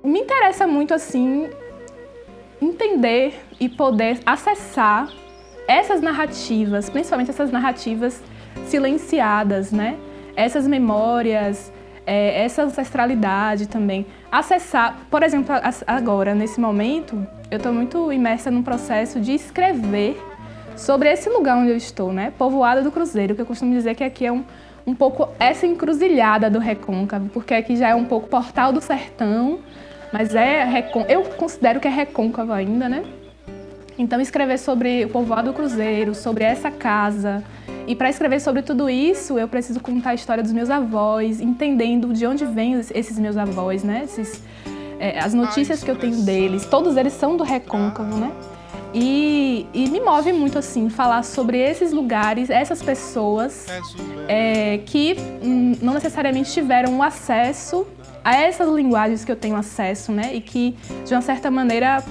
me interessa muito, assim, entender e poder acessar essas narrativas, principalmente essas narrativas silenciadas, né? Essas memórias, essa ancestralidade também. Acessar, por exemplo, agora, nesse momento, eu estou muito imersa num processo de escrever sobre esse lugar onde eu estou, né? Povoado do Cruzeiro, que eu costumo dizer que aqui é um pouco essa encruzilhada do recôncavo, porque aqui já é um pouco Portal do Sertão, mas eu considero que é recôncavo ainda, né? Então, escrever sobre o povoado do Cruzeiro, sobre essa casa. E para escrever sobre tudo isso, eu preciso contar a história dos meus avós, entendendo de onde vêm esses meus avós, né? As notícias que eu tenho deles, todos eles são do recôncavo, né? E me move muito, assim, falar sobre esses lugares, essas pessoas que não necessariamente tiveram o acesso a essas linguagens que eu tenho acesso, né? E que, de uma certa maneira,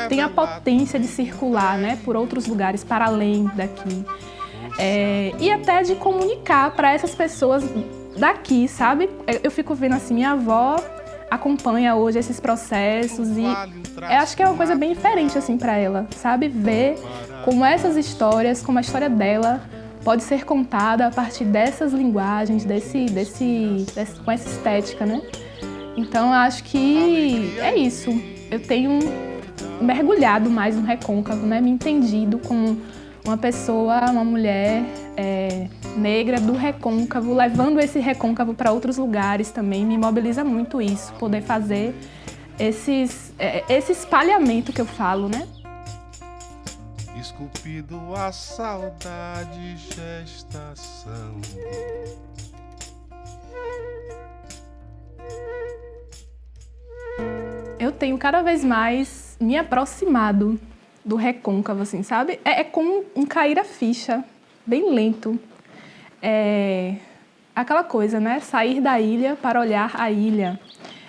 tem a potência de circular, né? Por outros lugares, para além daqui. E até de comunicar para essas pessoas daqui, sabe? Eu fico vendo, assim, minha avó acompanha hoje esses processos e eu acho que é uma coisa bem diferente, assim, para ela, sabe? Ver como essas histórias, como a história dela pode ser contada a partir dessas linguagens, com essa estética, né? Então, eu acho que é isso. Eu tenho mergulhado mais no recôncavo, né? Me entendido como uma pessoa, uma mulher negra do recôncavo, levando esse recôncavo para outros lugares também. Me mobiliza muito isso, poder fazer esse espalhamento que eu falo, né? Esculpido a saudade, gestação. Eu tenho cada vez mais me aproximado do recôncavo, assim, sabe? É como um cair a ficha, bem lento. Aquela coisa, né? Sair da ilha para olhar a ilha.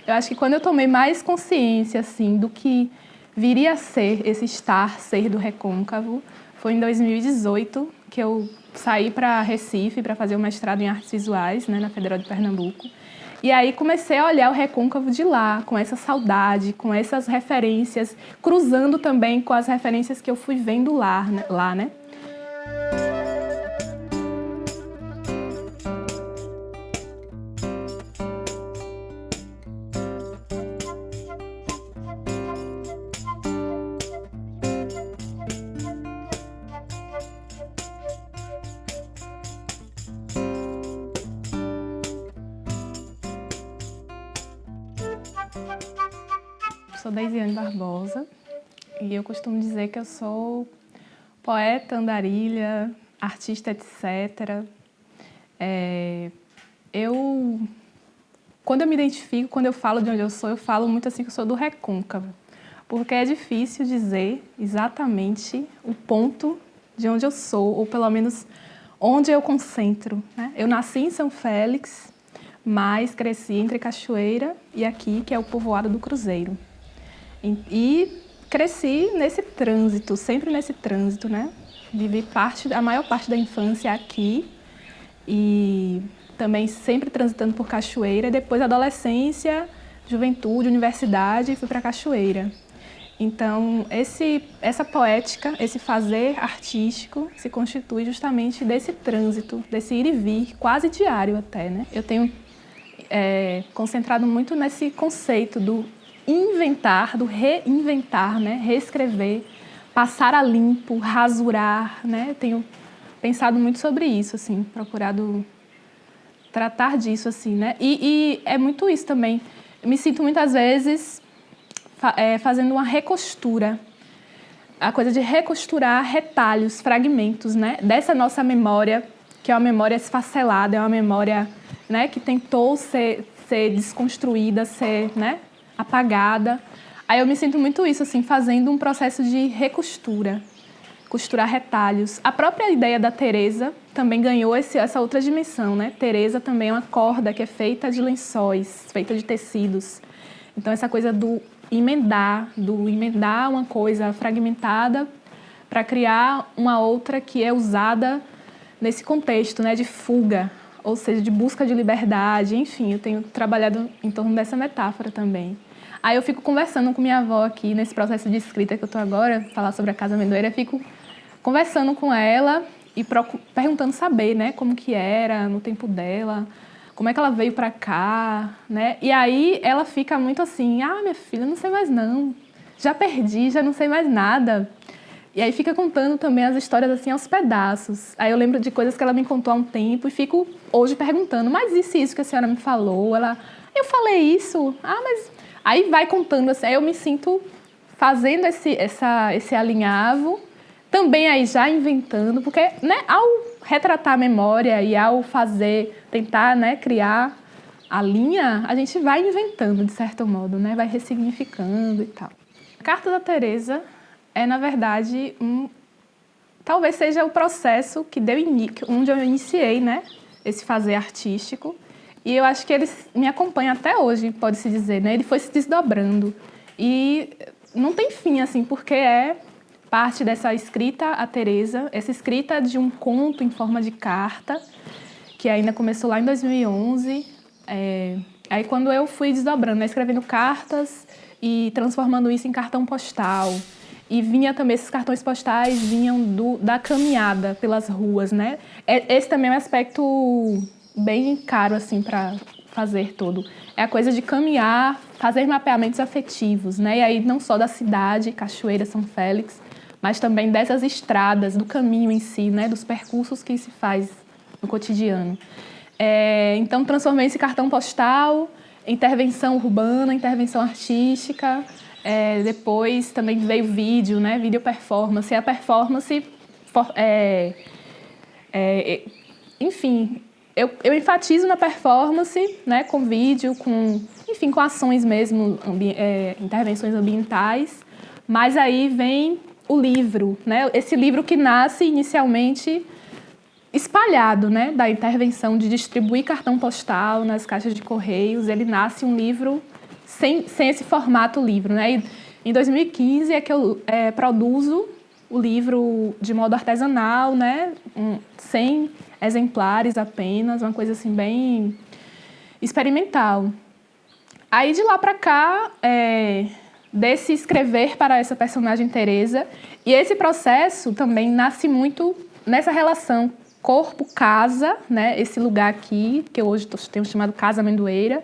Eu acho que quando eu tomei mais consciência, assim, do que viria a ser esse ser do recôncavo, foi em 2018 que eu saí para Recife para fazer um mestrado em artes visuais, né, na Federal de Pernambuco. E aí comecei a olhar o recôncavo de lá, com essa saudade, com essas referências, cruzando também com as referências que eu fui vendo lá, né? Sou Deisiane Barbosa e eu costumo dizer que eu sou poeta, andarilha, artista, etc. Quando eu me identifico, quando eu falo de onde eu falo muito assim que eu sou do recôncavo, porque é difícil dizer exatamente o ponto de onde eu sou, ou pelo menos onde eu concentro, né? Eu nasci em São Félix, mas cresci entre Cachoeira e aqui, que é o povoado do Cruzeiro. E cresci nesse trânsito, sempre nesse trânsito, né? Vivi a maior parte da infância aqui e também sempre transitando por Cachoeira. Depois, adolescência, juventude, universidade, fui para Cachoeira. Então, essa poética, esse fazer artístico se constitui justamente desse trânsito, desse ir e vir, quase diário até, né? Eu tenho concentrado muito nesse conceito do inventar, do reinventar, né? Reescrever, passar a limpo, rasurar, né? Tenho pensado muito sobre isso, assim, procurado tratar disso, assim, né? E é muito isso também. Eu me sinto muitas vezes fazendo uma recostura, a coisa de recosturar retalhos, fragmentos, né? Dessa nossa memória, que é uma memória esfacelada, é uma memória, né, que tentou ser desconstruída, ser, né, apagada. Aí eu me sinto muito isso, assim, fazendo um processo de recostura, costurar retalhos. A própria ideia da Teresa também ganhou essa outra dimensão, né? Teresa também é uma corda que é feita de lençóis, feita de tecidos. Então, essa coisa do emendar uma coisa fragmentada para criar uma outra que é usada nesse contexto, né, de fuga, ou seja, de busca de liberdade, enfim, eu tenho trabalhado em torno dessa metáfora também. Aí eu fico conversando com minha avó aqui, nesse processo de escrita que eu tô agora, falar sobre a Casa Amendoeira, fico conversando com ela e perguntando saber, né, como que era no tempo dela, como é que ela veio pra cá, né? E aí ela fica muito assim, minha filha, não sei mais não, já perdi, já não sei mais nada. E aí fica contando também as histórias assim aos pedaços. Aí eu lembro de coisas que ela me contou há um tempo e fico hoje perguntando, mas isso que a senhora me falou? Eu falei isso? Mas... Aí vai contando assim, aí eu me sinto fazendo esse alinhavo, também aí já inventando, porque, né, ao retratar a memória e ao tentar, né, criar a linha, a gente vai inventando, de certo modo, né, vai ressignificando e tal. A Carta da Teresa é, na verdade, talvez seja o processo que onde eu iniciei, né, esse fazer artístico. E eu acho que ele me acompanha até hoje, pode-se dizer, né? Ele foi se desdobrando. E não tem fim, assim, porque é parte dessa escrita a Teresa, essa escrita de um conto em forma de carta, que ainda começou lá em 2011. Aí quando eu fui desdobrando, né, escrevendo cartas e transformando isso em cartão postal. E vinha também, esses cartões postais vinham da caminhada pelas ruas, né? Esse também é um aspecto bem caro, assim, para fazer todo. É a coisa de caminhar, fazer mapeamentos afetivos, né? E aí não só da cidade, Cachoeira, São Félix, mas também dessas estradas, do caminho em si, né? Dos percursos que se faz no cotidiano. Então, transformei esse cartão postal em intervenção urbana, intervenção artística. Depois também veio vídeo, né? Vídeo performance. E a performance, enfim, eu enfatizo na performance, né? Com vídeo, com ações mesmo, intervenções ambientais. Mas aí vem o livro, né? Esse livro que nasce inicialmente espalhado, né? Da intervenção de distribuir cartão postal nas caixas de correios. Ele nasce um livro sem esse formato livro, né? E em 2015 é que eu produzo o livro de modo artesanal, né? 100 exemplares apenas, uma coisa assim bem experimental. Aí de lá para cá, desse escrever para essa personagem Teresa, e esse processo também nasce muito nessa relação corpo-casa, né? Esse lugar aqui, que eu hoje tenho chamado Casa Amendoeira,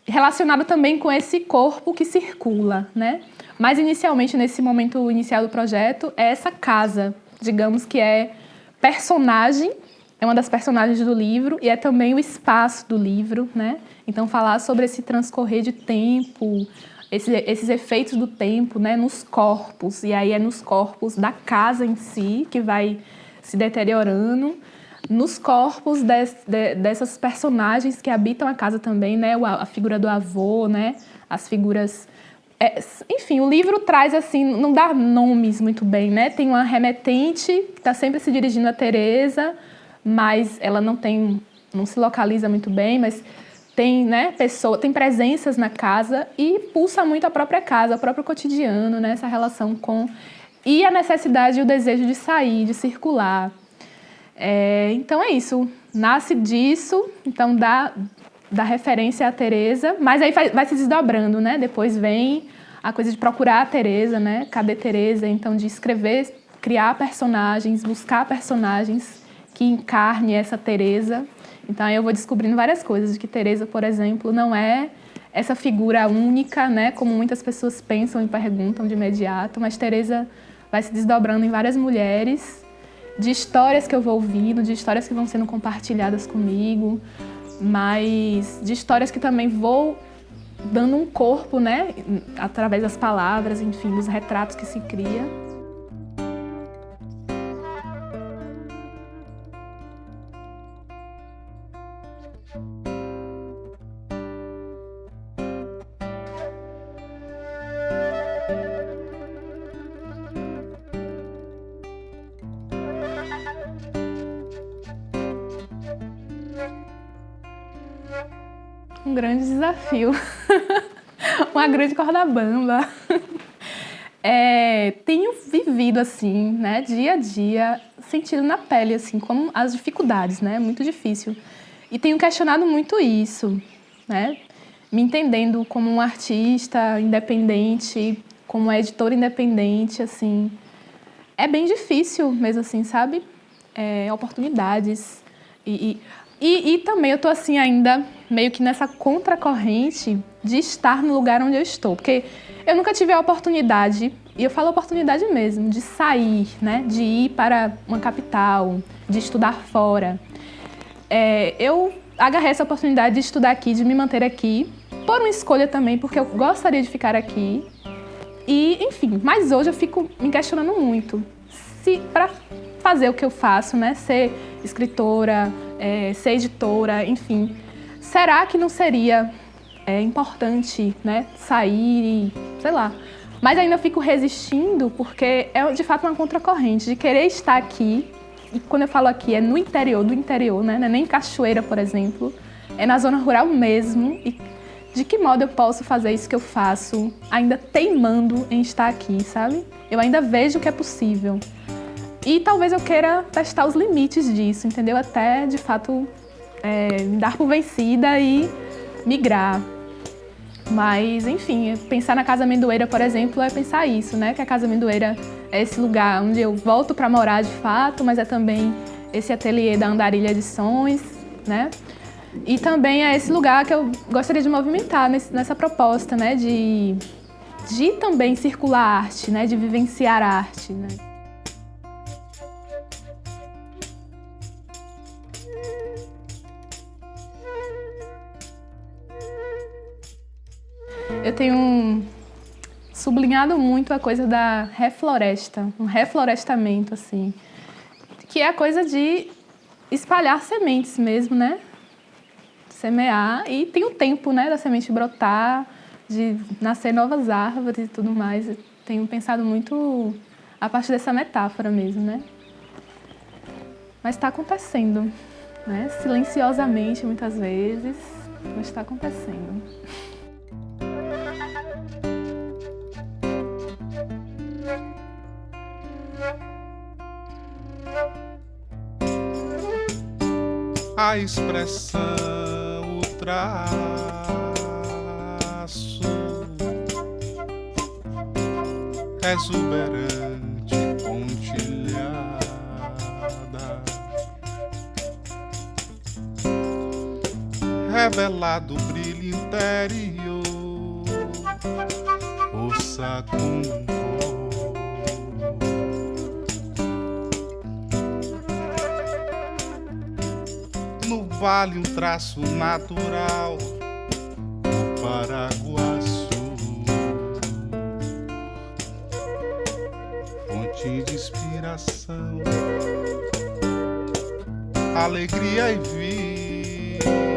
relacionado também com esse corpo que circula, né? Mas inicialmente, nesse momento inicial do projeto, é essa casa, digamos que é personagem, é uma das personagens do livro e é também o espaço do livro, né? Então, falar sobre esse transcorrer de tempo, esses efeitos do tempo, né, nos corpos, e aí é nos corpos da casa em si, que vai se deteriorando, nos corpos dessas personagens que habitam a casa também, né, a figura do avô, né, as figuras... enfim, o livro traz, assim, não dá nomes muito bem, né, tem uma remetente que está sempre se dirigindo a Teresa, mas ela não se localiza muito bem, mas tem, né, tem presenças na casa e pulsa muito a própria casa, o próprio cotidiano, né, essa relação com... E a necessidade e o desejo de sair, de circular. Então é isso, nasce disso, então dá referência à Teresa, mas aí vai se desdobrando, né? Depois vem a coisa de procurar a Teresa, né? Cadê Teresa? Então de escrever, criar personagens, buscar personagens que encarnem essa Teresa. Então aí eu vou descobrindo várias coisas, de que Teresa, por exemplo, não é essa figura única, né? Como muitas pessoas pensam e perguntam de imediato, mas Teresa vai se desdobrando em várias mulheres, de histórias que eu vou ouvindo, de histórias que vão sendo compartilhadas comigo, mas de histórias que também vou dando um corpo, né, através das palavras, enfim, dos retratos que se cria. Um grande desafio, uma grande corda bamba. Tenho vivido assim, né, dia a dia, sentindo na pele assim, como as dificuldades, né, muito difícil. E tenho questionado muito isso, né? me entendendo como uma artista independente, como uma editora independente, assim. É bem difícil mesmo assim, sabe? Oportunidades. E também eu tô assim ainda meio que nessa contracorrente de estar no lugar onde eu estou. Porque eu nunca tive a oportunidade, e eu falo oportunidade mesmo, de sair, né? De ir para uma capital, de estudar fora. Eu agarrei essa oportunidade de estudar aqui, de me manter aqui, por uma escolha também, porque eu gostaria de ficar aqui. E, enfim, mas hoje eu fico me questionando muito se para fazer o que eu faço, né? Ser escritora, ser editora, enfim. Será que não seria importante, né? Sair e, sei lá. Mas ainda fico resistindo porque é de fato uma contracorrente de querer estar aqui. E quando eu falo aqui é no interior do interior, né? Não é nem em Cachoeira, por exemplo. É na zona rural mesmo. E de que modo eu posso fazer isso que eu faço ainda teimando em estar aqui, sabe? Eu ainda vejo que é possível. E talvez eu queira testar os limites disso, entendeu? Até, de fato, me dar por vencida e migrar. Mas, enfim, pensar na Casa Amendoeira, por exemplo, é pensar isso, né? Que a Casa Amendoeira é esse lugar onde eu volto para morar de fato, mas é também esse ateliê da Andarilha Edições, né? E também é esse lugar que eu gostaria de movimentar nessa proposta, né? De também circular a arte, né? De vivenciar a arte, né? Eu tenho sublinhado muito a coisa da refloresta, um reflorestamento, assim, que é a coisa de espalhar sementes mesmo, né? Semear, e tem o tempo, né, da semente brotar, de nascer novas árvores e tudo mais. Eu tenho pensado muito a partir dessa metáfora mesmo, né? Mas está acontecendo, né? Silenciosamente, muitas vezes, mas está acontecendo. A expressão, o traço, exuberante, pontilhada, revelado o brilho interior, força com cor. No vale um traço natural, o Paraguaçu, fonte de inspiração, alegria e vida.